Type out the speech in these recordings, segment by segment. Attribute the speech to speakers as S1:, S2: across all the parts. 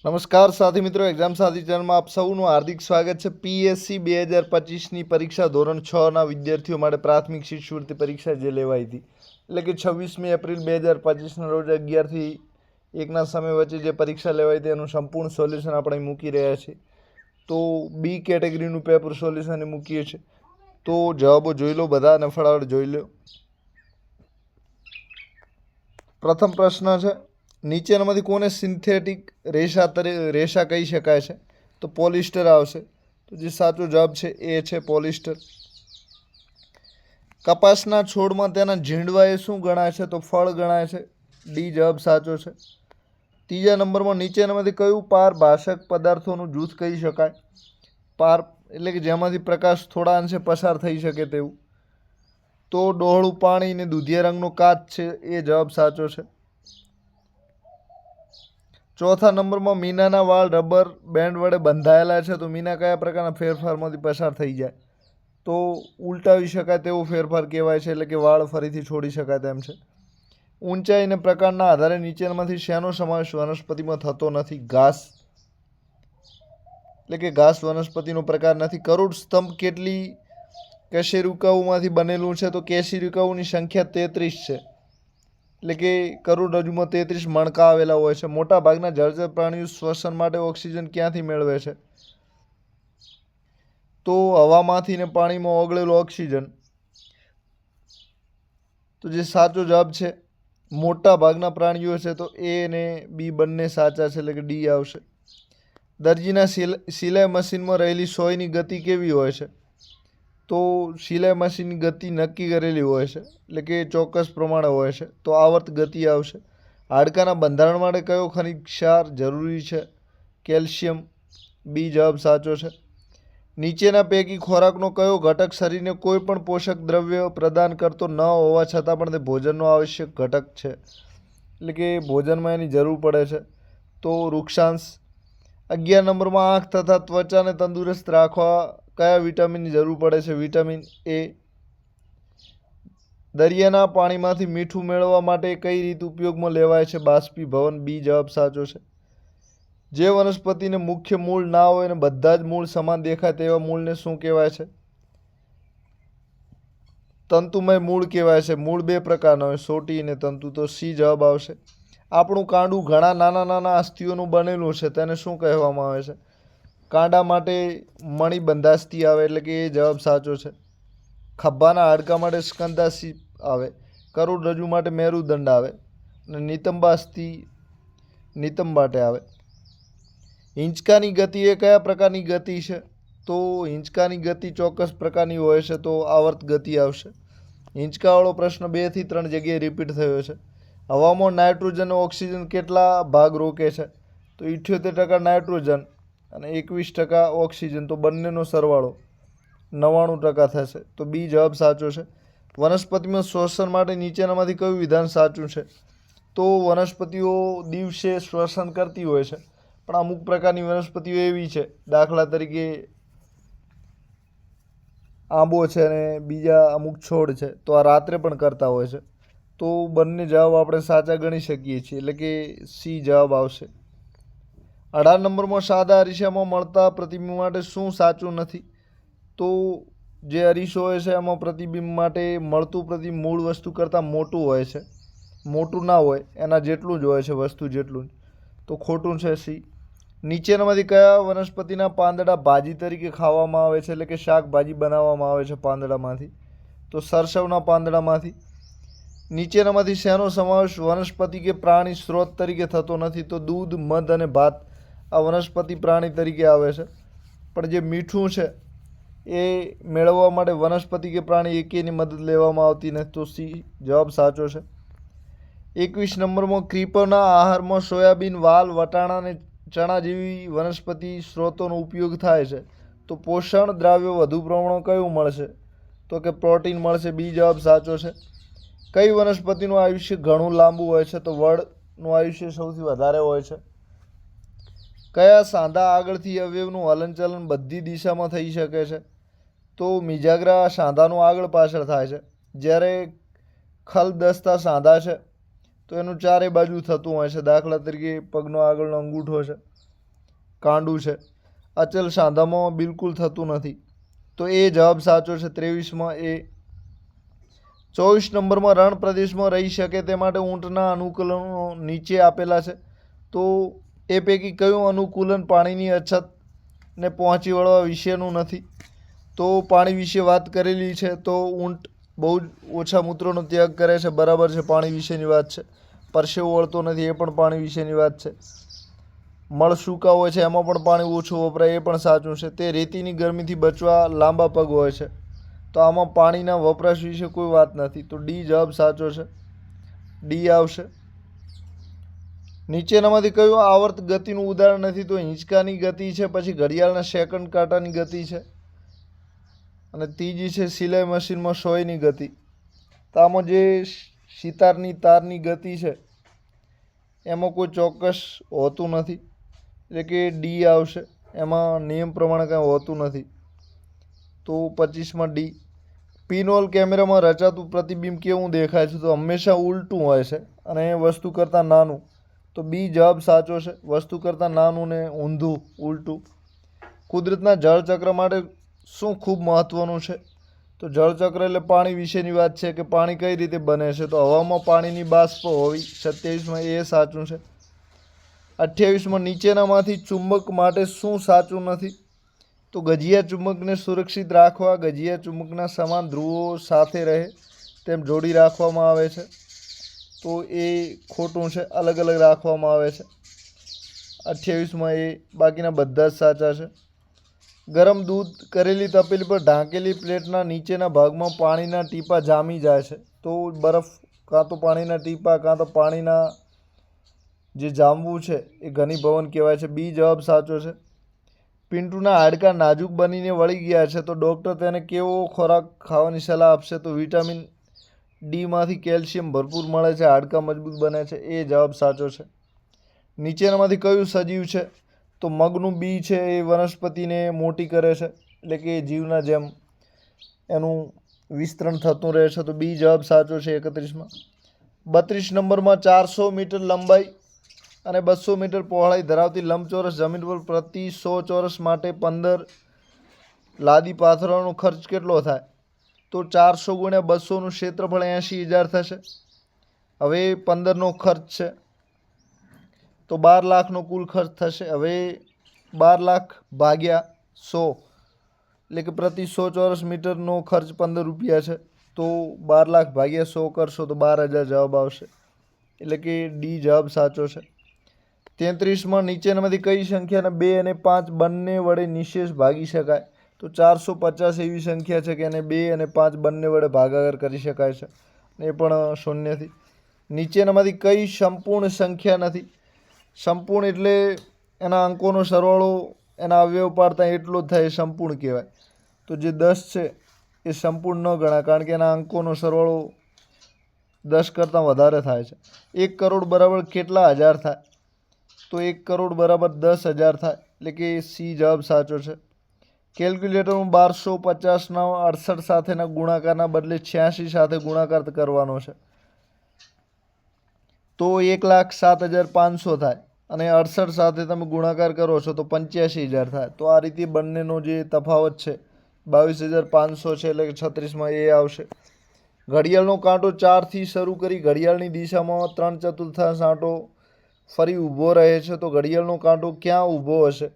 S1: નમસ્કાર સાથી મિત્રો, એક્ઝામ સાથી ચેનલમાં આપ સૌનું હાર્દિક સ્વાગત છે। પીએસસી 2025ની પરીક્ષા ધોરણ 6ના વિદ્યાર્થીઓ માટે પ્રાથમિક શિષ્યવૃત્તિ પરીક્ષા જે લેવાઈ હતી, એટલે કે 26મી એપ્રિલ 2025ના રોજ 11થી 1ના સમય વચ્ચે જે પરીક્ષા લેવાઈ હતી એનું સંપૂર્ણ સોલ્યુશન આપણે મૂકી રહ્યા છીએ। તો બી કેટેગરીનું પેપર સોલ્યુશન મૂકીએ છીએ, તો જવાબો જોઈ લો બધા અને ફટાફટ જોઈ લો। પ્રથમ પ્રશ્ન છે, નીચેનામાંથી કોને સિન્થેટિક રેશા કહી શકાય છે? તો પોલિસ્ટર આવશે। તો જે સાચો જવાબ છે એ છે પોલિસ્ટર। કપાસના છોડમાં તેના ઝીંડવા એ શું ગણાય છે? તો ફળ ગણાય છે। ડી જવાબ સાચો છે। ત્રીજા નંબરમાં નીચેનામાંથી કયું પારભાષક પદાર્થોનું જૂથ કહી શકાય? પાર એટલે કે જેમાંથી પ્રકાશ થોડા અંશે પસાર થઈ શકે તેવું। તો ડોહળું પાણી ને દૂધિયા રંગનો કાચ છે એ જવાબ સાચો છે। ચોથા નંબરમાં મીનાના વાળ રબર બેન્ડ વડે બંધાયેલા છે, તો મીના કયા પ્રકારના ફેરફારમાંથી પસાર થઈ જાય? તો ઉલટાવી શકાય તેવો ફેરફાર કહેવાય છે, એટલે કે વાળ ફરીથી છોડી શકાય તેમ છે। ઊંચાઈ અને પ્રકારના આધારે નીચેનામાંથી શેનો સમાવેશ વનસ્પતિમાં થતો નથી? ઘાસ, એટલે કે ઘાસ વનસ્પતિનો પ્રકાર નથી। કરોડ સ્તંભ કેટલી કશેરુકાઓમાંથી બનેલું છે? તો કશેરુકાઓની સંખ્યા 33 છે, એટલે કે કરોડરજ્જુમાં 33 મણકા આવેલા હોય છે। મોટા ભાગના જળચર પ્રાણીઓ શ્વસન માટે ઓક્સિજન ક્યાંથી મેળવે છે? તો હવામાંથી ને પાણીમાં ઓગળેલો ઓક્સિજન। તો જે સાચો જવાબ છે મોટા ભાગના પ્રાણીઓ છે, તો એ અને બી બંને સાચા છે, એટલે કે ડી આવશે। દરજીના સિલાઈ મશીનમાં રહેલી સોયની ગતિ કેવી હોય છે? તો સિલાઈ મશીનની ગતિ નક્કી કરેલી હોય છે, એટલે કે ચોક્કસ પ્રમાણે હોય છે, તો આવર્ત ગતિ આવશે। હાડકાના બંધારણ માટે કયો ખનિજ ક્ષાર જરૂરી છે? કેલ્શિયમ। બી જવાબ સાચો છે। નીચેના પૈકી ખોરાકનો કયો ઘટક શરીરને કોઈ પણ પોષક દ્રવ્ય પ્રદાન કરતો ન હોવા છતાં પણ તે ભોજનનો આવશ્યક ઘટક છે, એટલે કે ભોજનમાં એની જરૂર પડે છે? તો વૃક્ષાંશ। 11 નંબરમાં આંખ તથા ત્વચાને તંદુરસ્ત રાખવા કયા વિટામિનની જરૂર પડે છે? Vitamin A. દરિયાના પાણીમાંથી મીઠું મેળવવા માટે કઈ રીત ઉપયોગમાં લેવાય છે? બાષ્પીભવન। બી જવાબ સાચો છે। જે વનસ્પતિને મુખ્ય મૂળ ના હોય અને બધા જ મૂળ સમાન દેખાય તેવા મૂળને શું કહેવાય છે? તંતુમય મૂળ કહેવાય છે। મૂળ બે પ્રકારના હોય, સોટી અને તંતુ, તો સી જવાબ આવશે। આપણું કાંડું ઘણા નાના નાના અસ્થિઓનું બનેલું છે, તેને શું કહેવામાં આવે છે? કાંડા માટે મણિબંધાસ્થિ આવે, એટલે કે એ જવાબ સાચો છે। ખભાના હાડકા માટે સ્કંધાસ્થિ આવે, કરોડરજ્જુ માટે મેરુદંડ આવે અને નિતંબાસ્થિ નિતંબ માટે આવે। હિંચકાની ગતિ એ કયા પ્રકારની ગતિ છે? તો હિંચકાની ગતિ ચોક્કસ પ્રકારની હોય છે, તો આવર્ત ગતિ આવશે। હિંચકાવાળો પ્રશ્ન 2 થી 3 જગ્યાએ રિપીટ થયો છે। હવામાં નાઇટ્રોજન અને ઓક્સિજન કેટલા ભાગ રોકે છે? તો 78% નાઇટ્રોજન અને 21% ઓક્સિજન, તો બંનેનો સરવાળો 99% થશે, તો બી જવાબ સાચો છે। વનસ્પતિમાં શ્વસન માટે નીચેનામાંથી કયું વિધાન સાચું છે? તો વનસ્પતિઓ દિવસે શ્વસન કરતી હોય છે, પણ અમુક પ્રકારની વનસ્પતિઓ એવી છે, દાખલા તરીકે આંબો છે અને બીજા અમુક છોડ છે, તો આ રાત્રે પણ કરતા હોય છે, તો બંને જવાબ આપણે સાચા ગણી શકીએ છીએ, એટલે કે સી જવાબ આવશે। 18 નંબરમાં સાદા અરીસામાં મળતા પ્રતિબિંબ માટે શું સાચું નથી? તો જે અરીસો હોય છે એમાં પ્રતિબિંબ માટે મળતું પ્રતિબિંબ મૂળ વસ્તુ કરતાં મોટું હોય છે, મોટું ના હોય, એના જેટલું જ હોય છે, વસ્તુ જેટલું જ, તો ખોટું છે સી। નીચેનામાંથી કયા વનસ્પતિના પાંદડા ભાજી તરીકે ખાવામાં આવે છે, એટલે કે શાકભાજી બનાવવામાં આવે છે પાંદડામાંથી? તો સરસવના પાંદડામાંથી। નીચેનામાંથી શેનો સમાવેશ વનસ્પતિ કે પ્રાણી સ્ત્રોત તરીકે થતો નથી? તો દૂધ, મધ અને ભાત આ વનસ્પતિ પ્રાણી તરીકે આવે છે, પણ જે મીઠું છે એ મેળવવા માટે વનસ્પતિ કે પ્રાણી એકેયની મદદ લેવામાં આવતી નથી, તો સી જવાબ સાચો છે। 21 નંબરમાં ક્રીપરના આહારમાં સોયાબીન, વાલ, વટાણા અને ચણા જેવી વનસ્પતિ સ્ત્રોતોનો ઉપયોગ થાય છે, તો પોષણ દ્રાવ્યો વધુ પ્રમાણમાં કયું મળશે? તો કે પ્રોટીન મળશે। બી જવાબ સાચો છે। કઈ વનસ્પતિનું આયુષ્ય ઘણું લાંબુ હોય છે? તો વડનું આયુષ્ય સૌથી વધારે હોય છે। કયા સાંધા આગળથી અવયવનું હલનચલન બધી દિશામાં થઈ શકે છે? તો મિજાગ્રા સાંધાનું આગળ પાછળ થાય છે, જ્યારે ખલદસ્તા સાંધા છે તો એનું ચારે બાજુ થતું હોય છે, દાખલા તરીકે પગનો આગળનો અંગૂઠો છે, કાંડું છે, અચલ સાંધામાં બિલકુલ થતું નથી. તો એ જવાબ સાચો છે 23માં એ. 24 નંબરમાં રણ પ્રદેશમાં રહી શકે તે માટે ઊંટના અનુકૂલનો નીચે આપેલા છે. તો એ પૈકી કયું અનુકૂલન પાણીની અછતને પહોંચી વળવા વિશેનું નથી? તો પાણી વિશે વાત કરેલી છે. તો ઊંટ બહુ જ ઓછા મૂત્રનો ત્યાગ કરે છે, બરાબર છે, પાણી વિશેની વાત છે. પરસેવો વળતો નથી, એ પણ પાણી વિશેની વાત છે. મળ સૂકા હોય છે, એમાં પણ પાણી ઓછું વપરાય, એ પણ સાચું છે. તે રેતીની ગરમીથી બચવા લાંબા પગ હોય છે. તો આમાં પાણીના વપરાશ વિશે કોઈ વાત નથી. તો ડી જવાબ સાચો છે, ડી આવશે. નીચેનામાંથી કયું આવર્ત ગતિનું ઉદાહરણ નથી? તો હિંચકાની ગતિ છે, પછી ઘડિયાળના સેકન્ડ કાંટાની ગતિ છે, અને ત્રીજી છે સિલાઈ મશીનમાં સોયની ગતિ. તો આમાં જે સિતારની તારની ગતિ છે એમાં કોઈ ચોક્કસ હોતું નથી, એટલે કે ડી આવશે. એમાં નિયમ પ્રમાણે કાંઈ હોતું નથી. તો 25માં ડી. પિનહોલ કેમેરામાં રચાતું પ્રતિબિંબ કેવું દેખાય છે? તો હંમેશા ઉલટું હોય છે અને વસ્તુ કરતાં નાનું. તો બી જવાબ સાચો છે, વસ્તુ કરતાં નાનું ને ઊંધું, ઉલટું. કુદરતના જળચક્ર માટે શું ખૂબ મહત્ત્વનું છે? તો જળચક્ર એટલે પાણી વિશેની વાત છે કે પાણી કઈ રીતે બને છે. તો હવામાં પાણીની બાષ્પ હોવી. 27માં એ સાચું છે. 28માં નીચેનામાંથી ચુંબક માટે શું સાચું નથી? તો ગજિયા ચુંબકને સુરક્ષિત રાખવા ગજિયા ચુંબકના સમાન ધ્રુવો સાથે રહે તેમ જોડી રાખવામાં આવે છે. તો એ ખોટું છે, અલગ અલગ રાખવામાં આવે છે. 28માં એ. બાકીના બધા જ સાચા છે. ગરમ દૂધ કરેલી તપેલી પર ઢાંકેલી પ્લેટના નીચેના ભાગમાં પાણીના ટીપાં જામી જાય છે. તો બરફ કાં તો પાણીના ટીપાં કાં તો પાણીના જે જામવું છે એ ઘનીભવન કહેવાય છે. બી જવાબ સાચો છે. પિન્ટુના હાડકાં નાજુક બનીને વળી ગયા છે, તો ડૉક્ટર તેને કેવો ખોરાક ખાવાની સલાહ આપશે? તો વિટામિન ડીમાંથી કેલ્શિયમ ભરપૂર મળે છે, હાડકાં મજબૂત બને છે. એ જવાબ સાચો છે. નીચેનામાંથી કયું સજીવ છે? તો મગનું બી છે એ વનસ્પતિને મોટી કરે છે, એટલે કે જીવના જેમ એનું વિસ્તરણ થતું રહે છે. તો બી જવાબ સાચો છે 31માં. 32 નંબરમાં 400 મીટર લંબાઈ અને 200 મીટર પહોળાઈ ધરાવતી લંબચોરસ જમીન પર પ્રતિ 100 ચોરસ માટે 15 લાદી પાથરવાનો ખર્ચ કેટલો થાય? તો 400 ગુણ્યા 200નું ક્ષેત્રફળ 80,000 થશે. હવે 15નો ખર્ચ છે તો 12 લાખનો કુલ ખર્ચ થશે. હવે 12 લાખ ભાગ્યા 100, એટલે કે પ્રતિ 100 ચોરસ મીટરનો ખર્ચ 15 રૂપિયા છે. તો 12 લાખ ભાગ્યા 100 કરશો તો 12,000 જવાબ આવશે, એટલે કે ડી જવાબ સાચો છે. 33માં નીચેનામાંથી કઈ સંખ્યાને 2 અને 5 બંને વડે નિશેષ ભાગી શકાય? તો 450 એવી સંખ્યા છે કે એને 2 અને 5 બંને વડે ભાગાકાર કરી શકાય છે, એ પણ શૂન્યથી. નીચેનામાંથી કઈ સંપૂર્ણ સંખ્યા નથી? સંપૂર્ણ એટલે એના અંકોનો સરવાળો એના અવયવ પાડતા એટલો જ થાય, એ સંપૂર્ણ કહેવાય. તો જે 10 છે એ સંપૂર્ણ ન ગણાય, કારણ કે એના અંકોનો સરવાળો 10 કરતાં વધારે થાય છે. 1 કરોડ બરાબર કેટલા હજાર થાય? તો 1 કરોડ બરાબર 10,000 થાય, એટલે કે સી જવાબ સાચો છે. કેલ્ક્યુલેટરમાં 1250ના 68 સાથેના ગુણાકારના બદલે 86 સાથે ગુણાકાર કરવાનો છે. તો 1,07,500 થાય, અને 68 સાથે તમે ગુણાકાર કરો છો તો 85,000 થાય. તો આ રીતે બંનેનો જે તફાવત છે 22,500 છે, એટલે કે 36માં એ આવશે. ઘડિયાળનો કાંટો 4થી શરૂ કરી ઘડિયાળની દિશામાં 3/4 આંટો ફરી ઊભો રહે છે, તો ઘડિયાળનો કાંટો ક્યાં ઊભો હશે?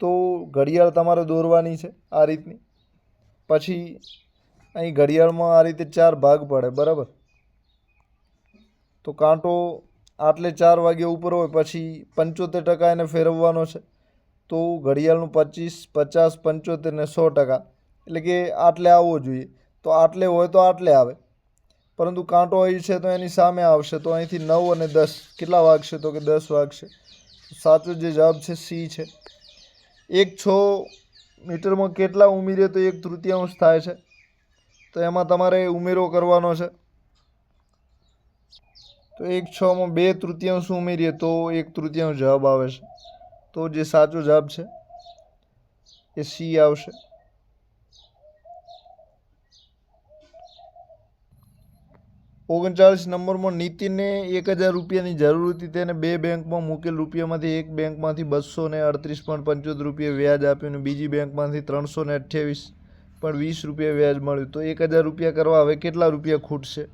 S1: તો ઘડિયાળ તમારે દોરવાની છે આ રીતની. પછી અહીં ઘડિયાળમાં આ રીતે 4 ભાગ પડે, બરાબર. તો કાંટો આટલે 4 વાગ્યા ઉપર હોય, પછી 75% એને ફેરવવાનો છે. તો ઘડિયાળનું 25, 50, 75 ને 100%, એટલે કે આટલે આવવો જોઈએ. તો આટલે હોય તો આટલે આવે, પરંતુ કાંટો અહીં છે તો એની સામે આવશે. તો અહીંથી 9 અને 10 કેટલા વાગશે? તો કે 10 વાગશે. સાચો જે જવાબ છે સી છે. 1/6 મીટરમાં કેટલા ઉમેરીએ તો 1/3 થાય છે? તો એમાં તમારે ઉમેરો કરવાનો છે. તો 1/6માં 2/3 ઉમેરીએ તો 1/3 જવાબ આવે છે. તો જે સાચો જવાબ છે એ સી આવશે. 39 નંબરમાં નીતિને 1000 રૂપિયાની જરૂર હતી. તેને 2 બેંકમાં મૂકેલ રૂપિયામાંથી એક બેંકમાંથી 238.75 રૂપિયા વ્યાજ આપ્યું અને બીજી બેંકમાંથી 328.20 રૂપિયા વ્યાજ મળ્યું. તો 1000 રૂપિયા કરવા હવે કેટલા રૂપિયા ખૂટશે?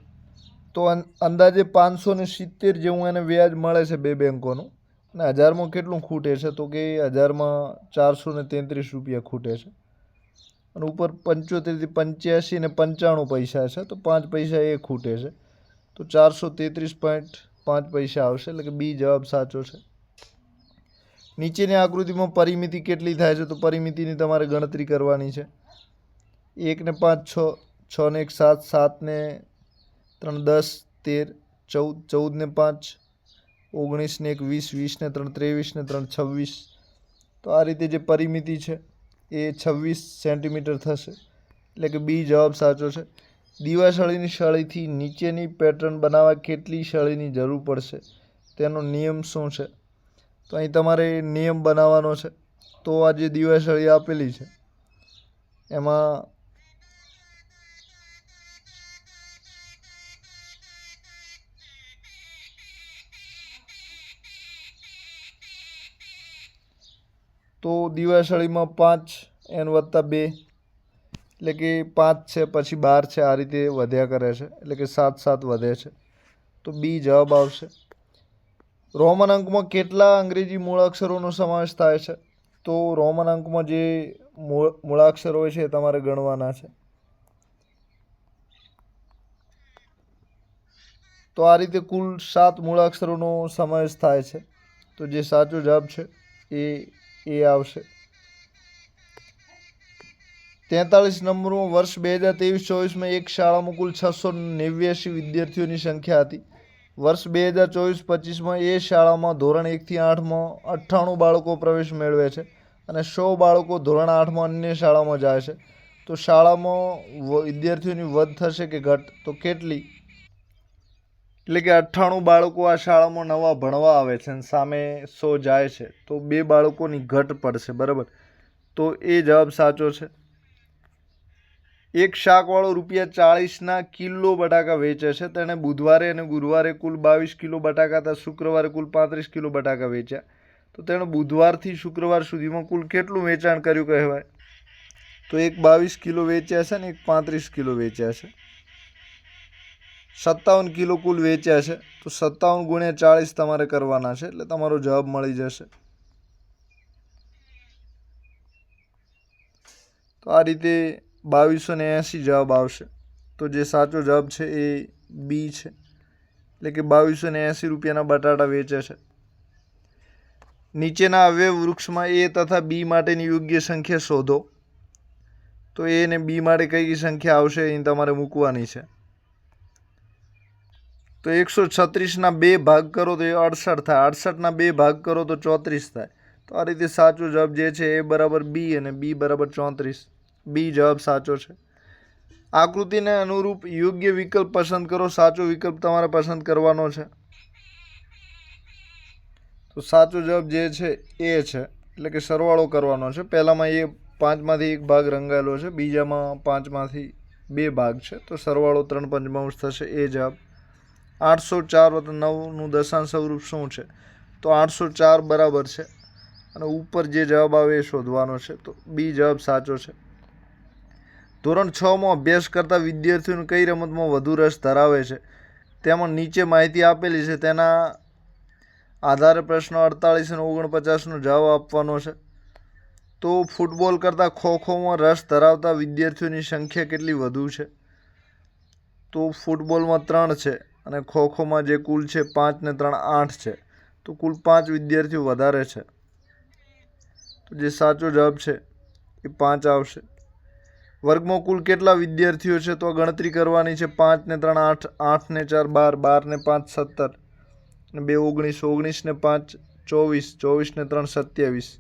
S1: તો અંદાજે 570 જેવું એને વ્યાજ મળે છે 2 બેંકોનું. અને 1000માં કેટલું ખૂટે છે? તો કે 1000માં 433 રૂપિયા ખૂટે છે. અને ઉપર 75 85 ને 95 પૈસા છે, તો 5 પૈસા એ ખૂટે છે. તો 433.5 પૈસા આવશે, એટલે કે બી જવાબ સાચો છે. નીચેની આકૃતિમાં પરિમિતિ કેટલી થાય છે? તો પરિમિતિની તમારે ગણતરી કરવાની છે. 1 ને 5 6, 6 ને 1 7, 7 ને 3 10, 13 14, 14 ને 5 19 ને 1 20, 20 ને 3 23 ને 3 26. તો આ રીતે જે પરિમિતિ છે એ 26 સેન્ટીમીટર થશે, એટલે કે બી જવાબ સાચો છે. દીવાસળીની સળીથી નીચેની પેટર્ન બનાવવા કેટલી સળીની જરૂર પડશે? તેનો નિયમ શું છે? તો અહીં તમારે નિયમ બનાવવાનો છે. તો આ જે દીવાસળી આપેલી છે એમાં તો દીવાસળીમાં 5n+2 એટલે કે 5 છે, પછી 12 છે, આ રીતે વધ્યા કરે છે, એટલે કે 7 7 વધે છે. તો બી જવાબ આવશે. રોમન અંકમાં કેટલા અંગ્રેજી મૂળાક્ષરોનો સમાવેશ થાય છે? તો રોમન અંકમાં જે મૂળાક્ષરો હોય છે એ તમારે ગણવાના છે. તો આ રીતે કુલ 7 મૂળાક્ષરોનો સમાવેશ થાય છે. તો જે સાચો જવાબ છે એ આવશે. 43 નંબરમાં વર્ષ 2023-24માં એક શાળામાં કુલ 689 વિદ્યાર્થીઓની સંખ્યા હતી. વર્ષ 2024-25માં એ શાળામાં ધોરણ 1 થી 8માં 98 બાળકો પ્રવેશ મેળવે છે અને 100 બાળકો ધોરણ 8માં અન્ય શાળામાં જાય છે. તો શાળામાં વિદ્યાર્થીઓની વધ થશે કે ઘટ? તો કેટલી? એટલે કે 98 બાળકો આ શાળામાં નવા ભણવા આવે છે અને સામે 100 જાય છે, તો 2 બાળકોની ઘટ પડશે, બરાબર. તો એ જવાબ સાચો છે. એક શાકવાળો ₹40ના કિલો બટાકા વેચે છે. તેણે બુધવારે અને ગુરુવારે કુલ 22 કિલો બટાકા તથા શુક્રવારે કુલ 35 કિલો બટાકા વેચ્યા. તો તેણે બુધવારથી શુક્રવાર સુધીમાં કુલ કેટલું વેચાણ કર્યું કહેવાય? તો એક 22 કિલો વેચ્યા છે ને એક 35 કિલો વેચ્યા છે. 57 કિલો કુલ વેચ્યા છે. તો 57 × 40 તમારે કરવાના છે, એટલે તમારો જવાબ મળી જશે. તો આ રીતે 2280 જવાબ આવશે. તો જે સાચો જવાબ છે એ બી છે, એટલે કે 2280 રૂપિયાના બટાટા વેચે છે. નીચેના અવયવ વૃક્ષમાં એ તથા બી માટેની યોગ્ય સંખ્યા શોધો. તો એ અને બી માટે કઈ સંખ્યા આવશે એ તમારે મૂકવાની છે. તો 136ના 2 ભાગ કરો તો એ 68 થાય. 68ના 2 ભાગ કરો તો 34 થાય. તો આ રીતે સાચો જવાબ જે છે એ બરાબર બી અને બી બરાબર 34. બી જવાબ સાચો છે. આકૃતિને અનુરૂપ યોગ્ય વિકલ્પ પસંદ કરો. સાચો વિકલ્પ તમારે પસંદ કરવાનો છે. તો સાચો જવાબ જે છે એ છે, એટલે કે સરવાળો કરવાનો છે. પહેલામાં એ 5માંથી 1 ભાગ રંગાયેલો છે, બીજામાં 5માંથી 2 ભાગ છે, તો સરવાળો 3/5 થશે. એ જવાબ. 804 + 9નું દશાંશ સ્વરૂપ શું છે? તો 804 બરાબર છે અને ઉપર જે જવાબ આવે એ શોધવાનો છે. તો બી જવાબ સાચો છે. ધોરણ 6માં અભ્યાસ કરતા વિદ્યાર્થીઓને કઈ રમતમાં વધુ રસ ધરાવે છે? તેમાં નીચે માહિતી આપેલી છે, તેના આધારે પ્રશ્નો 48 અને 49નો જવાબ આપવાનો છે. તો ફૂટબોલ કરતાં ખોખોમાં રસ ધરાવતા વિદ્યાર્થીઓની સંખ્યા કેટલી વધુ છે? તો ફૂટબોલમાં 3 છે અને ખોખોમાં જે કુલ છે 5 ને 3 8 છે, તો કુલ 5 વિદ્યાર્થીઓ વધારે છે. તો જે સાચો જવાબ છે એ 5 આવશે. વર્ગમાં કુલ કેટલા વિદ્યાર્થીઓ છે? તો ગણતરી કરવાની છે. 5 ને 3 8, 8 ને 4 12, 12 ને 5 17 અને 2 19, 19 ને 5 24, 24 ને 3 27.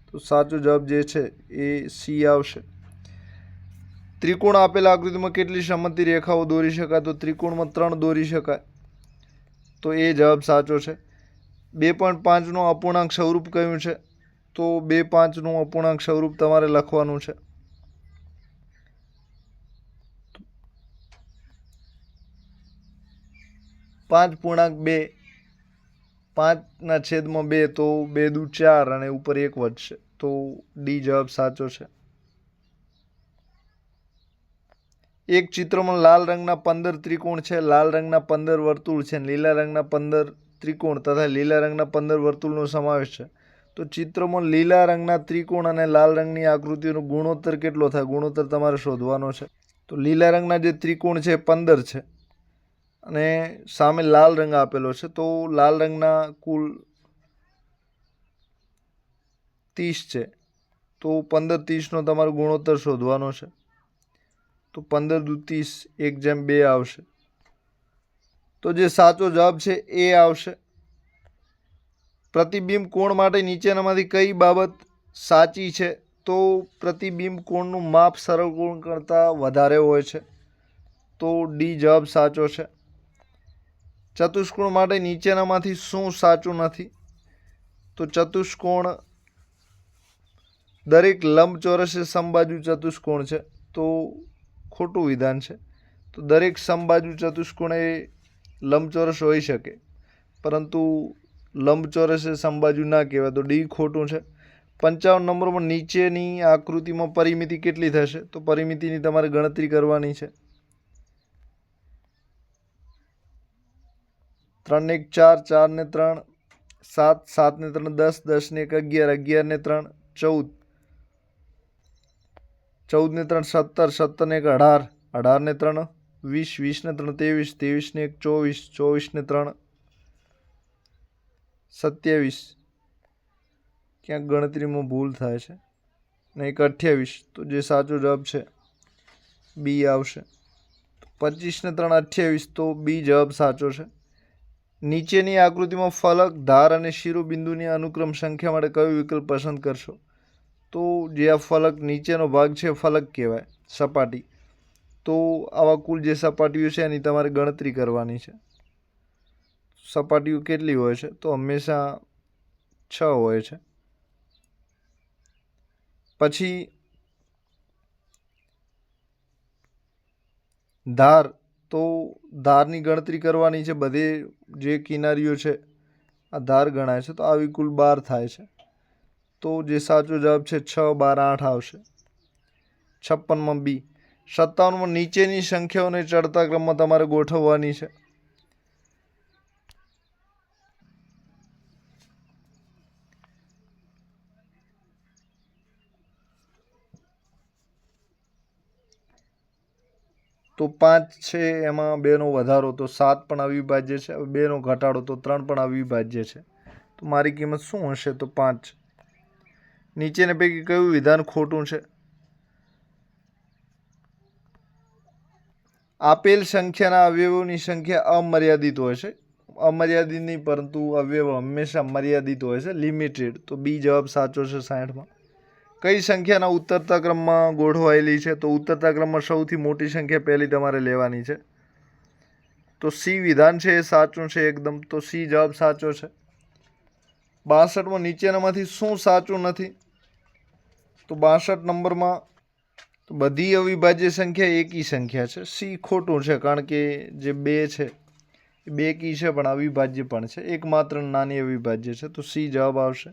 S1: તો સાચો જવાબ જે છે એ સી આવશે. ત્રિકોણ આપેલા આકૃતિમાં કેટલી સમમિતિ રેખાઓ દોરી શકાય? તો ત્રિકોણમાં 3 દોરી શકાય. તો એ જવાબ સાચો છે. 2.5નું અપૂર્ણાંક સ્વરૂપ કયું છે? તો 2.5નું અપૂર્ણાંક સ્વરૂપ તમારે લખવાનું છે. 5.2 5/2 તો 2 દુ 4 અને ઉપર 1 વધશે, તો ડી જવાબ સાચો છે. એક ચિત્રમાં લાલ રંગના 15 ત્રિકોણ છે, લાલ રંગના 15 વર્તુળ છે, લીલા રંગના 15 ત્રિકોણ તથા લીલા રંગના 15 વર્તુળનો સમાવેશ છે. તો ચિત્રમાં લીલા રંગના ત્રિકોણ અને લાલ રંગની આકૃતિનો ગુણોત્તર કેટલો થાય? ગુણોત્તર તમારે શોધવાનો છે. તો લીલા રંગના જે ત્રિકોણ છે 15 છે અને સામે લાલ રંગ આપેલો છે, તો લાલ રંગના કુલ 30 છે. તો 15 30નો તમારો ગુણોત્તર શોધવાનો છે. તો 15 દુ 30 1/2 આવશે. તો જે સાચો જવાબ છે એ આવશે. પ્રતિબિંબ કોણ માટે નીચેનામાંથી કઈ બાબત સાચી છે? તો પ્રતિબિંબ કોણનું માપ સરળ કોણ કરતાં વધારે હોય છે, તો ડી જવાબ સાચો છે. ચતુષ્કોણ માટે નીચેનામાંથી શું સાચું નથી? તો ચતુષ્કોણ દરેક લંબચોરસ એ સમબાજુ ચતુષ્કોણ છે, તો ખોટું વિધાન છે. તો દરેક સમબાજુ ચતુષ્કોણ એ લંબચોરસ હોઈ શકે, પરંતુ લંબચોરસ એ સમબાજુ ના કહેવાય, તો ડી ખોટું છે. 55 નંબરમાં નીચેની આકૃતિમાં પરિમિતિ કેટલી થશે? તો પરિમિતિની તમારે ગણતરી કરવાની છે. 3 ને 1 4, 4 ને 3 7, 7 ને 3 10, 10 ને 1 11, 11 ને 3 14, 14 ને 3 17, 17 ને 1 18, 18 ને 3 20, 20 ને 3 23, 23 ને 1 24, 24 ને 3 27. ક્યાંક ગણતરીમાં ભૂલ થાય છે ને 1 28, તો જે સાચો જવાબ છે બી આવશે. 25 ને 3 28, તો બી જવાબ સાચો છે. નીચેની આકૃતિમાં ફલક, ધાર અને શિરોબિંદુની અનુક્રમ સંખ્યા માટે કયો વિકલ્પ પસંદ કરશો? તો જે આ ફલક નીચેનો ભાગ છે ફલક કહેવાય, સપાટી. તો આવા કુલ જે સપાટીઓ છે એની તમારે ગણતરી કરવાની છે. સપાટીઓ કેટલી હોય છે? તો હંમેશા 6 હોય છે. પછી ધાર, તો ધારની ગણતરી કરવાની છે. બધે જે કિનારીઓ છે આ ધાર ગણાય છે, તો આવી કુલ 12 થાય છે. તો જે સાચો જવાબ છે 6 12 8 આવશે. 56માં બી. 57માં નીચેની સંખ્યાઓને ચડતા ક્રમમાં તમારે ગોઠવવાની છે. તો 5 છે એમાં 2નો વધારો, તો 7 પણ અવિભાજ્ય છે. 2નો ઘટાડો, તો 3 પણ અવિભાજ્ય છે. તો મારી કિંમત શું હશે? તો 5. નીચેના પૈકી કયું વિધાન ખોટું છે? આપેલ સંખ્યાના અવયવોની સંખ્યા અમર્યાદિત હોય છે. અમર્યાદિત નહીં, પરંતુ અવયવો હંમેશા મર્યાદિત હોય છે, લિમિટેડ. તો બી જવાબ સાચો છે 60માં. કઈ સંખ્યાના ઉતરતા ક્રમમાં ગોઠવાયેલી છે? તો ઉતરતા ક્રમમાં સૌથી મોટી સંખ્યા પહેલી તમારે લેવાની છે. તો સી વિધાન છે એ સાચું છે એકદમ, તો સી જવાબ સાચો છે. 62માં નીચેનામાંથી શું સાચું નથી? તો 62 નંબરમાં તો બધી અવિભાજ્ય સંખ્યા એકી સંખ્યા છે. સી ખોટું છે, કારણ કે જે 2 છે એ બેકી છે પણ અવિભાજ્ય પણ છે. એકમાત્ર નાની અવિભાજ્ય છે, તો સી જવાબ આવશે.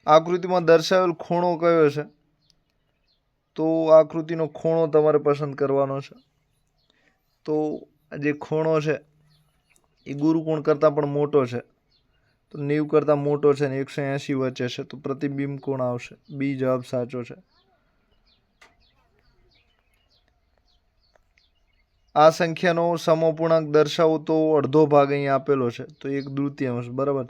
S1: આકૃતિમાં દર્શાવેલ ખૂણો કયો છે? તો આકૃતિનો ખૂણો તમારે પસંદ કરવાનો છે. તો જે ખૂણો છે એ ગુરુકોણ કરતાં પણ મોટો છે, તો 90 કરતાં મોટો છે ને 180 વચ્ચે છે, તો પ્રતિબિંબ કોણ આવશે? બી જવાબ સાચો છે. આ સંખ્યાનો સમઅપૂર્ણાંક દર્શાવો, તો અડધો ભાગ અહીં આપેલો છે, તો 1/3, બરાબર.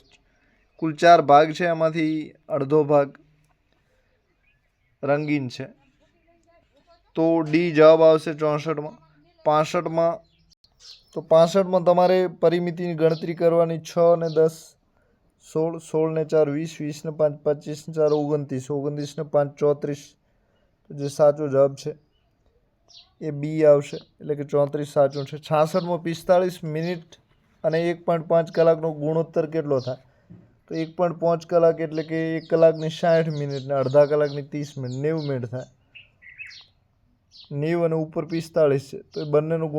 S1: કુલ 4 ભાગ છે, એમાંથી અડધો ભાગ રંગીન છે, તો ડી જવાબ આવશે 64માં. 65માં તો 65માં તમારે પરિમિતિની ગણતરી કરવાની. 6 ને 10 16, 16 ને 4 20, 20 ને 5 25 ને 4 29, 29 ને 5 34. તો જે સાચો જવાબ છે એ બી આવશે, એટલે કે 34 સાચું છે. 66માં 45 મિનિટ અને 1.5 કલાકનો ગુણોત્તર કેટલો થાય? તો 1.5 કલાક એટલે કે 1 કલાકની 60 મિનિટ ને અડધા કલાકની 30 મિનિટ, 90 મિનિટ થાય. 90 અને ઉપર 45 છે, તો એ બંનેનું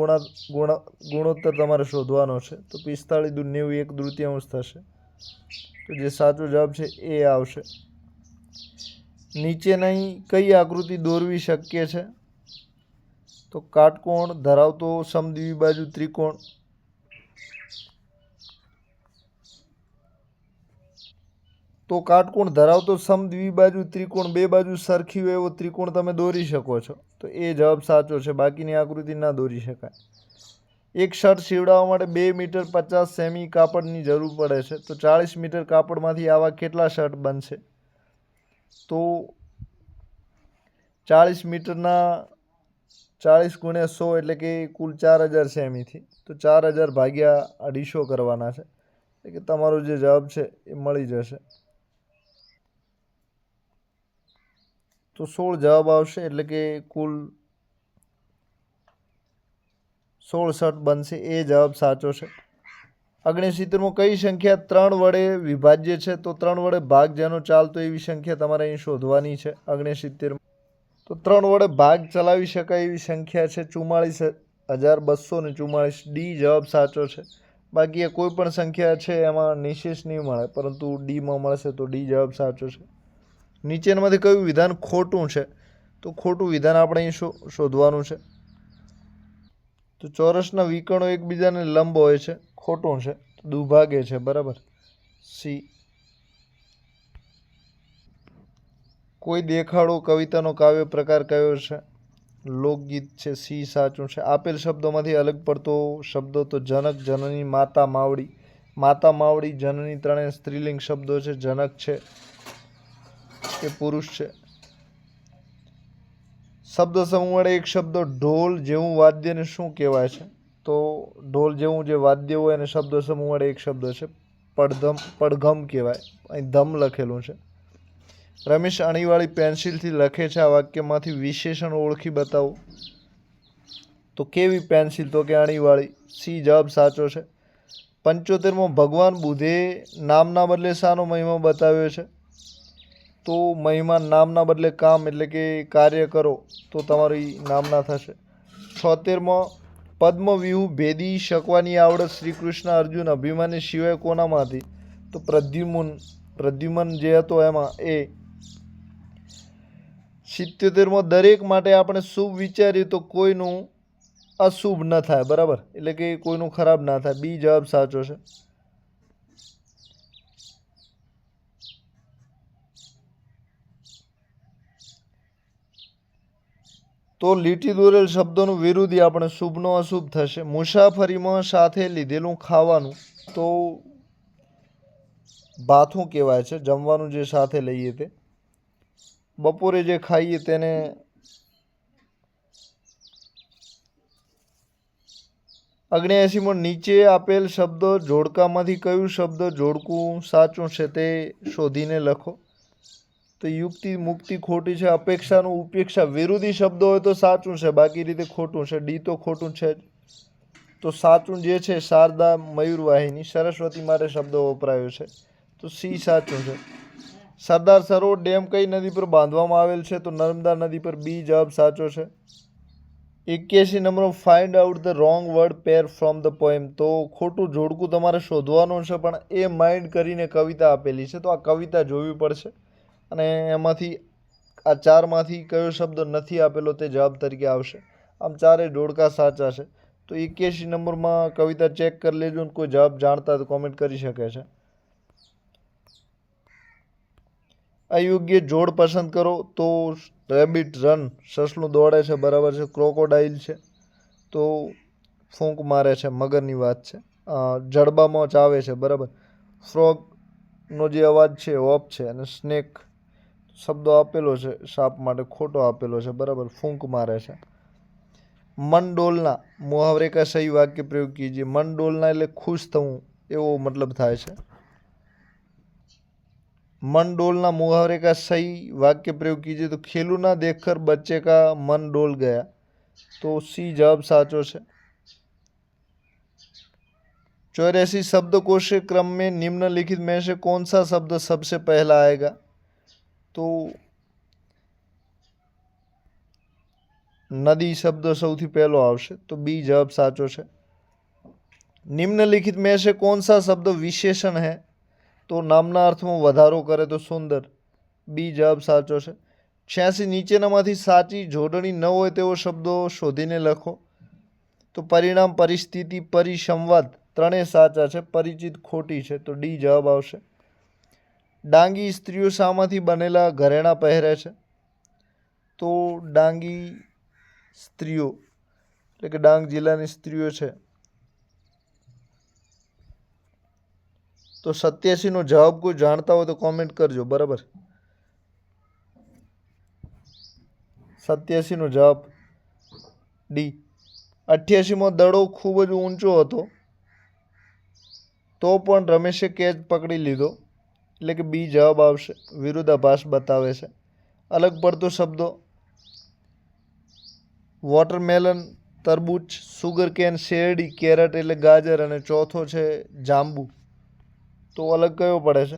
S1: ગુણોત્તર તમારે શોધવાનો છે. તો 45 દુ 90 1/3 થશે. તો જે સાચો જવાબ છે એ આવશે. નીચેની કઈ આકૃતિ દોરવી શક્ય છે? તો કાટકોણ ધરાવતો સમદ્વિબાજુ ત્રિકોણ. તો કાટકોણ ધરાવતો સમદ્વિબાજુ ત્રિકોણ, બે બાજુ સરખી હોય એવો ત્રિકોણ તમે દોરી શકો છો. તો એ જવાબ સાચો છે. બાકીની આકૃતિ ના દોરી શકાય. એક શર્ટ સીવડાવવા માટે 2 મીટર 50 સેમી કાપડની જરૂર પડે છે. તો 40 મીટર કાપડમાંથી આવા કેટલા શર્ટ બનશે? તો 40 મીટરના 40 ગુણ્યા 100 એટલે કે કુલ 4000 સેમીથી. તો 4000 ભાગ્યા 250 કરવાના છે. એટલે કે તમારો જે જવાબ છે એ મળી જશે. તો 16 જવાબ આવશે. એટલે કે કુલ 16 શર્ટ બનશે. એ જવાબ સાચો છે. 69માં કઈ સંખ્યા 3 વડે વિભાજ્ય છે? તો 3 વડે ભાગ જેનો ચાલતો એવી સંખ્યા તમારે અહીં શોધવાની છે. 69 તો 3 વડે ભાગ ચલાવી શકાય એવી સંખ્યા છે 44244. ડી જવાબ સાચો છે. બાકી એ કોઈ પણ સંખ્યા છે એમાં નિશેષ નહીં મળે, પરંતુ ડીમાં મળશે. તો ડી જવાબ સાચો છે. નીચેનામાંથી કયું વિધાન ખોટું છે? તો ખોટું વિધાન આપણે અહીં શોધવાનું છે. તો ચોરસના વિકર્ણો એકબીજાને લંબ હોય છે. ખોટું છે. દુભાગે છે. બરાબર. સી. કોઈ દેખાડો કવિતાનો કાવ્ય પ્રકાર કયો છે? લોકગીત છે. સી સાચું છે. આપેલ શબ્દોમાંથી અલગ પડતો શબ્દો તો જનક, જનની, માતા, માવડી. માતા, માવડી, જનની ત્રણેય સ્ત્રીલિંગ શબ્દો છે. જનક છે એ પુરુષ છે. શબ્દ સમૂહ વડે એક શબ્દ ઢોલ જેવું વાદ્યને શું કહેવાય છે? તો ઢોલ જેવું જે વાદ્ય હોય એને શબ્દ સમૂહ વડે એક શબ્દ છે પડઘમ કહેવાય. અહીં ધમ લખેલું છે. રમેશ અણીવાળી પેન્સિલથી લખે છે. આ વાક્યમાંથી વિશેષણ ઓળખી બતાવો. તો કેવી પેન્સિલ? તો કે અણીવાળી. સી જવાબ સાચો છે. 75માં ભગવાન બુદ્ધે નામના બદલે શાનો મહિમા બતાવ્યો છે? તો મહિમા નામના બદલે કામ, એટલે કે કાર્ય કરો તો તમારી નામના થશે. 76માં પદ્મવ્યૂહ ભેદી શકવાની આવડત શ્રીકૃષ્ણ અર્જુન અભિમાની સિવાય કોનામાં હતી? તો પ્રદ્યુમન જે હતો એમાં એ. 77માં દરેક માટે આપણે શુભ વિચારીએ તો કોઈનું અશુભ ન થાય. બરાબર. એટલે કે કોઈનું ખરાબ ના થાય. બી જવાબ સાચો છે. તો લીટી દોરેલ શબ્દોનું વિરુદ્ધ આપણે શુભનો અશુભ થશે. મુસાફરીમાં સાથે લીધેલું ખાવાનું તો ભાથું કહેવાય છે. જમવાનું જે સાથે લઈએ તે. બપોરે જે ખાઈએ તેને અગ્નેયાસીમાં નીચે આપેલ શબ્દ જોડકામાંથી કયું શબ્દ જોડકું સાચું છે તે શોધીને લખો. તો યુક્તિ મુક્તિ ખોટી છે. અપેક્ષાનું ઉપેક્ષા વિરોધી શબ્દો હોય તો સાચું છે, બાકી રીતે ખોટું છે. ડી તો ખોટું છે જ. તો સાચું જે છે શારદા મયુરવાહિની સરસ્વતી માટે શબ્દો વપરાયો છે. તો સી સાચું છે. સરદાર સરોવર ડેમ કઈ નદી પર બાંધવામાં આવેલ છે? તો નર્મદા નદી પર. બી જવાબ સાચો છે. 81 નંબરનો find out the wrong word pair from the poem. તો ખોટું જોડકું તમારે શોધવાનું છે, પણ એ માઇન્ડ કરીને કવિતા આપેલી છે. તો આ કવિતા જોવી પડશે અને એમાંથી આ ચારમાંથી કયો શબ્દ નથી આપેલો તે જવાબ તરીકે આવશે. આમ ચારે જોડકા સાચા છે. તો 81 નંબરમાં કવિતા ચેક કરી લેજો અને કોઈ જવાબ જાણતા તો કોમેન્ટ કરી શકે છે. અયોગ્ય જોડ પસંદ કરો. તો રેબિટ રન, સસલું દોડે છે. બરાબર છે. ક્રોકોડાઇલ છે તો ફૂંક મારે છે. મગરની વાત છે. જડબામાં ચાવે છે. બરાબર. ફ્રોગનો જે અવાજ છે ઓપ છે. અને સ્નેક શબ્દો આપેલો છે સાપ માટે, ખોટો આપેલો છે. બરાબર. ફૂંક મારે છે. મન ડોલના મુહાવરે કા સહી વાક્ય પ્રયોગ કીજીએ. મન ડોલના એટલે ખુશ થવું એવો મતલબ થાય છે. मन डोलना मुहावरे का सही वाक्य प्रयोग कीजिए. तो खेलू ना देखकर बच्चे का मन डोल गया. तो सी जवाब साचो છે. 84 शब्दकोश के क्रम में निम्नलिखित में से कौन सा शब्द सबसे पहला आएगा? तो नदी शब्द સૌથી પહેલો આવશે, તો બી જવાબ સાચો છે। निम्नलिखित में से कौन सा शब्द विशेषण है? तो नामना अर्थમાં વધારો કરે તો સુંદર, બી જવાબ સાચો છે। 86 નીચેનામાંથી સાચી જોડણી ન હોય તેવો શબ્દો શોધીને લખો। તો પરિણામ, પરિસ્થિતિ, પરિસંવાદ ત્રણેય સાચા છે। પરિચિત ખોટી છે, તો ડી જવાબ આવશે। ડાંગી સ્ત્રીઓ શામાંથી બનેલા ઘરેણાં પહેરે છે? તો ડાંગી સ્ત્રીઓ એટલે કે ડાંગ જિલ્લાની સ્ત્રીઓ છે, તો 87નો જવાબ કોઈ જાણતા હોય તો કોમેન્ટ કરજો, બરાબર। 87નો જવાબ ડી। 88માં દડો ખૂબ જ ઊંચો હતો તો પણ રમેશે કેચ પકડી લીધો, એટલે કે બી જવાબ આવશે। વિરુદ્ધાભાસ બતાવે છે। અલગ પડતો શબ્દો, વોટરમેલન, તરબૂચ, સુગર કેન, શેરડી, કેરેટ એટલે ગાજર, અને ચોથો છે જાંબુ, તો અલગ કયો પડે છે?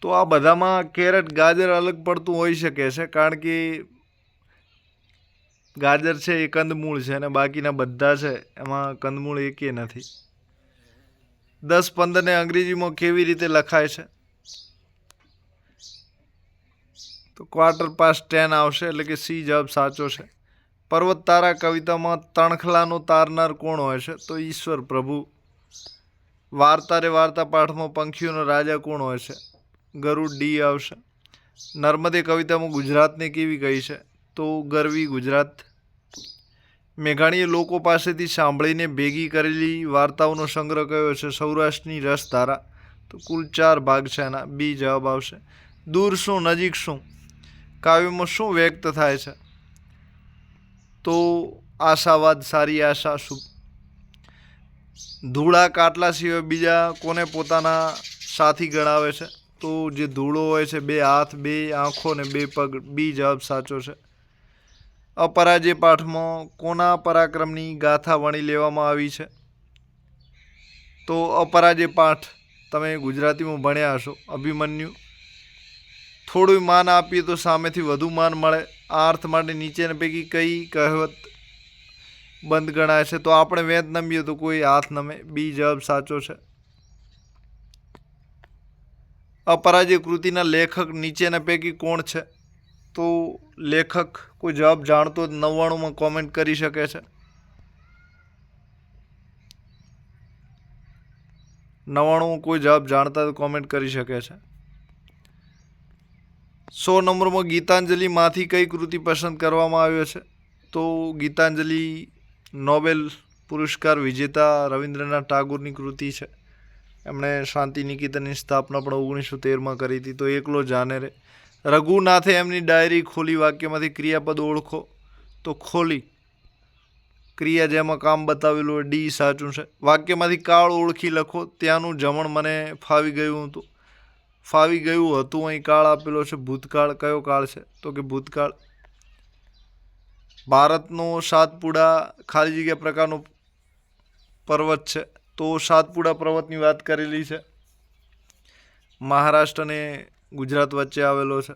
S1: તો આ બધામાં કેરેટ, ગાજર અલગ પડતું હોઈ શકે છે, કારણ કે ગાજર છે એ કંદમૂળ છે અને બાકીના બધા છે એમાં કંદમૂળ એકે નથી। 10-15ને અંગ્રેજીમાં કેવી રીતે લખાય છે? તો ક્વાર્ટર પાસ્ટ 10 આવશે, એટલે કે સી જવાબ સાચો છે। પર્વત તારા કવિતામાં તણખલાનો તારનાર કોણ હોય છે? તો ઈશ્વર પ્રભુ। વાર્તા રે વાર્તા પાઠમાં પંખીઓનો રાજા કોણ હોય છે? ગરુડ, ડી આવશે। નર્મદે કવિતામાં ગુજરાતને કેવી કહી છે? તો ગરવી ગુજરાત। મેઘાણીએ લોકો પાસેથી સાંભળીને ભેગી કરેલી વાર્તાઓનો સંગ્રહ કયો છે? સૌરાષ્ટ્રની રસધારા, તો કુલ 4 ભાગ છે એના, બી જવાબ આવશે। દૂર શું નજીક શું કાવ્યમાં શું વ્યક્ત થાય છે? તો આશાવાદ, સારી આશા, શુભ। ધૂળા કાટલા સિવાય બીજા કોને પોતાના સાથી ગણાવે છે? તો જે ધૂળો હોય છે 2 હાથ, 2 આંખો ને 2 પગ, બી જવાબ સાચો છે। અપરાજય પાઠમાં કોના પરાક્રમની ગાથા વણી લેવામાં આવી છે? તો અપરાજય પાઠ તમે ગુજરાતીમાં ભણ્યા હશો, અભિમન્યુ। થોડું માન આપીએ તો સામેથી વધુ માન મળે, આ અર્થ માટે નીચેના પૈકી કઈ કહેવત બંધ ગણાય છે? તો આપણે વેત નમીએ તો કોઈ હાથ નમે, બી જવાબ સાચો છે। અપરાજય કૃતિના લેખક નીચેના પૈકી કોણ છે? તો લેખક કોઈ જવાબ જાણતો 99માં કોમેન્ટ કરી શકે છે। 99 કોઈ જવાબ જાણતા તો કોમેન્ટ કરી શકે છે। 100 નંબરમાં ગીતાંજલિમાંથી કઈ કૃતિ પસંદ કરવામાં આવ્યો છે? તો ગીતાંજલિ નોબેલ પુરસ્કાર વિજેતા રવિન્દ્રનાથ ટાગોરની કૃતિ છે। એમણે શાંતિ નિકેતનની સ્થાપના પણ 1913માં કરી હતી। તો એકલો જાને રે। રઘુનાથે એમની ડાયરી ખોલી વાક્યમાંથી ક્રિયાપદ ઓળખો, તો ખોલી, ક્રિયા જેમાં કામ બતાવેલું હોય, ડી સાચું છે। વાક્યમાંથી કાળ ઓળખી લખો, ત્યાંનું જમણ મને ફાવી ગયું હતું, ફાવી ગયું હતું અહીં કાળ આપેલો છે, ભૂતકાળ, કયો કાળ છે? તો કે ભૂતકાળ। ભારતનો સાતપુડા ખાલી જગ્યા પ્રકારનો પર્વત છે, તો સાતપુડા પર્વતની વાત કરેલી છે। મહારાષ્ટ્ર અને ગુજરાત વચ્ચે આવેલો છે,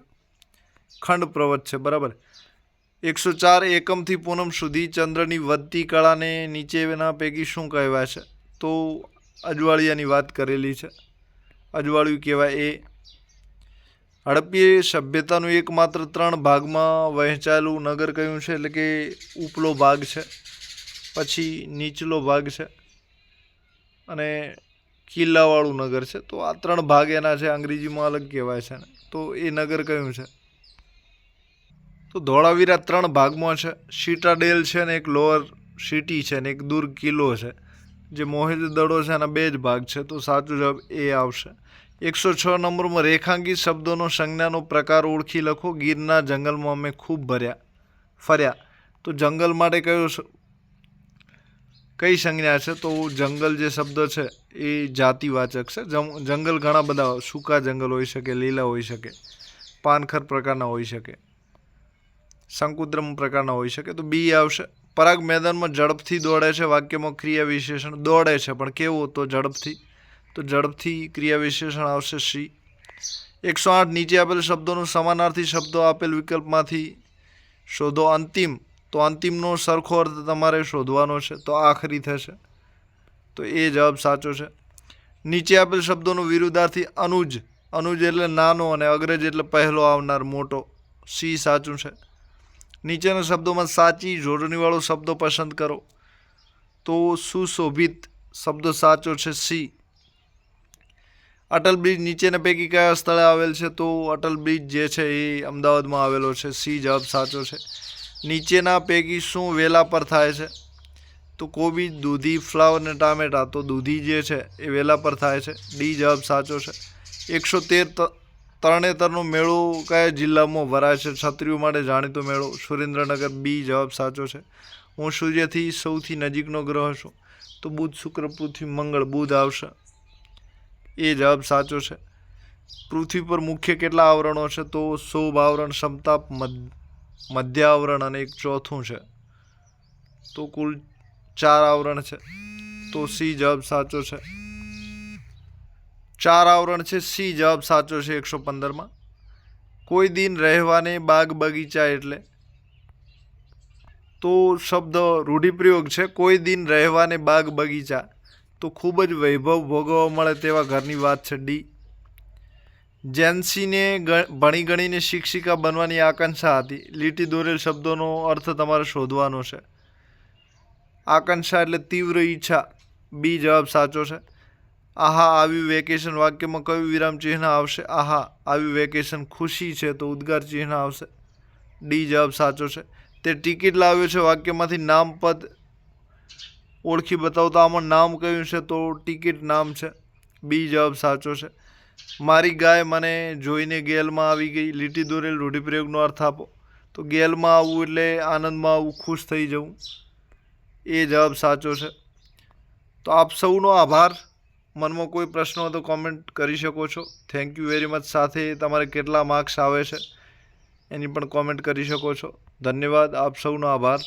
S1: ખંડ પર્વત છે, બરાબર। 104 એકમથી પૂનમ સુધી ચંદ્રની વધતી કળાને નીચેના પૈકી શું કહેવાય છે? તો અજવાળિયાની વાત કરેલી છે, અજવાળિયું કહેવાય એ। હડપ્પીય સભ્યતાનું એકમાત્ર 3 ભાગમાં વહેંચાયેલું નગર કયું છે? એટલે કે ઉપલો ભાગ છે, પછી નીચલો ભાગ છે અને કિલ્લાવાળું નગર છે। તો આ 3 ભાગ એના છે, અંગ્રેજીમાં અલગ કહેવાય છે, તો એ નગર કયું છે? તો ધોળાવીરા 3 ભાગમાં છે, સિટાડેલ છે ને એક લોઅર સિટી છે ને એક દુર્ગ કિલ્લો છે। જે મોહેંજો-દડો છે એના 2 જ ભાગ છે, તો સાચો જવાબ એ આવશે। 106 નંબરમાં રેખાંકિત શબ્દોનો સંજ્ઞાનો પ્રકાર ઓળખી લખો। ગીરના જંગલમાં અમે ખૂબ ફર્યા, તો જંગલ માટે કઈ સંજ્ઞા છે? તો જંગલ જે શબ્દ છે એ જાતિવાચક છે। જંગલ ઘણા બધા, સૂકા જંગલ હોઈ શકે, લીલા હોઈ શકે, પાનખર પ્રકારના હોઈ શકે, શંકુદ્રમ પ્રકારના હોઈ શકે, તો બી આવશે। પરાગ મેદાનમાં ઝડપથી દોડે છે, વાક્યમાં ક્રિયા વિશેષણ, દોડે છે પણ કેવો? તો ઝડપથી, તો ઝડપથી ક્રિયા વિશેષણ આવશે, સી। 108 નીચે આપેલ શબ્દોનું સમાનાર્થી શબ્દો આપેલ વિકલ્પમાંથી શોધો। અંતિમ તો અંતિમનો સરખો અર્થ તમારે શોધવાનો છે, તો આખરી થશે. તો એ જવાબ સાચો છે. નીચે આપેલ શબ્દોનો વિરુદ્ધાર્થી અનુજ. અનુજ એટલે નાનો અને અગ્રજ એટલે પહેલો આવનાર મોટો. સી સાચું છે. નીચેના શબ્દોમાં સાચી જોડણીવાળો શબ્દો પસંદ કરો. તો સુશોભિત શબ્દ સાચો છે, સી. અટલ બ્રિજ નીચેના પૈકી કયા સ્થળે આવેલ છે? તો અટલ બ્રિજ જે છે એ અમદાવાદમાં આવેલો છે, સી જવાબ સાચો છે. નીચેના પૈકી શું વેલા પર થાય છે? તો કોબી, દૂધી, ફ્લાવર અને ટામેટા. તો દૂધી જે છે એ વેલા પર થાય છે, ડી જવાબ સાચો છે. 113 તરણેતરનો મેળો કયા જિલ્લામાં ભરાય છે? ક્ષત્રિયો માટે જાણીતો મેળો, સુરેન્દ્રનગર. બી જવાબ સાચો છે. હું સૂર્યથી સૌથી નજીકનો ગ્રહ છું? તો બુધ, શુક્ર, પૃથ્વી, મંગળ. બુધ આવશે, એ જવાબ સાચો છે. પૃથ્વી પર મુખ્ય કેટલા આવરણો છે? તો 100 આવરણ, સમતાપ, મધ્ય આવરણ અને એક ચોથું છે. તો કુલ 4 આવરણ છે, તો સી જવાબ સાચો છે. 4 આવરણ છે, સી જવાબ સાચો છે. 115માં કોઈ દિન રહેવાને બાગ બગીચા એટલે? તો શબ્દ રૂઢિપ્રયોગ છે, કોઈ દિન રહેવાને બાગ બગીચા. તો ખૂબ જ વૈભવ ભોગવવા મળે તેવા ઘરની વાત છે, ડી. જેન્સીને ભણી ગણીને શિક્ષિકા બનવાની આકાંક્ષા હતી. લીટી દોરેલ શબ્દોનો અર્થ તમારે શોધવાનો છે. આકાંક્ષા એટલે તીવ્ર ઈચ્છા, બી જવાબ સાચો છે. આહા આવ્યું વેકેશન વાક્યમાં કયું વિરામ ચિહ્ન આવશે? આહા આવ્યું વેકેશન ખુશી છે, તો ઉદ્ગાર ચિહ્ન આવશે, ડી જવાબ સાચો છે. તે ટિકિટ લાવ્યો છે વાક્યમાંથી નામ પદ ઓળખી બતાવો. તો આમાં નામ કયું છે? તો ટિકિટ નામ છે, બી જવાબ સાચો છે. મારી ગાય મને જોઈને ગેલમાં આવી ગઈ. લીટી દોરેલ રૂઢિપ્રયોગનો અર્થ આપો. તો ગેલમાં આવવું એટલે આનંદમાં આવવું, ખુશ થઈ જવું, એ જવાબ સાચો છે. તો આપ સૌનો આભાર. મનમાં કોઈ પ્રશ્ન હોય તો કોમેન્ટ કરી શકો છો. Thank you very much. સાથે તમારે કેટલા માર્ક્સ આવે છે એની પણ કોમેન્ટ કરી શકો છો. ધન્યવાદ. આપ સૌનો આભાર.